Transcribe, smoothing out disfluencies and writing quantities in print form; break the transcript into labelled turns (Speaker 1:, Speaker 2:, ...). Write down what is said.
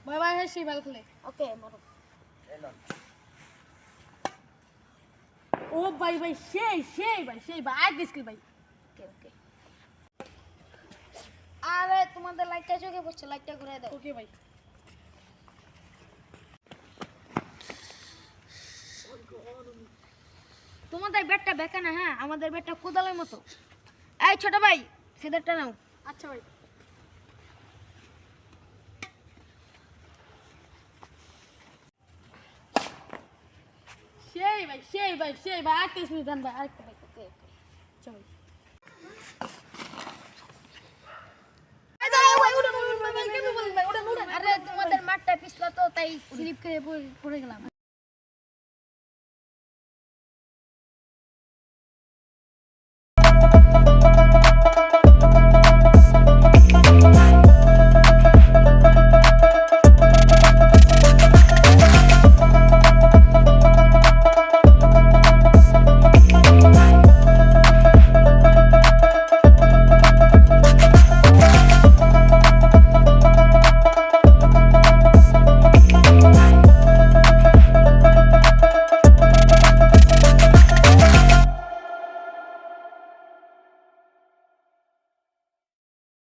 Speaker 1: ভাই ভাই সেই বল খেলে
Speaker 2: ওকে মারো
Speaker 1: ও ভাই ভাই সেই ভাই আই গেছিল ভাই
Speaker 2: ওকে ওকে আরে তোমাদের লাইটটা চোখে পড়ছে লাইটটা ঘুরিয়ে দাও
Speaker 1: ওকে ভাই
Speaker 2: তোমাদের ব্যাটটা বেঁকা না হ্যাঁ আমাদের ব্যাটটা কোদালের মতো এই ছোট ভাই ফেদারটা নাও
Speaker 1: আচ্ছা ভাই সেই ভাই আর কিছু দেন ভাই আরেকটা ভাই
Speaker 2: ওকে ওকে
Speaker 1: চল
Speaker 2: আরে তোমাদের মাঠটা পিছলা তো তাই স্লিপ করে পড়ে গেলাম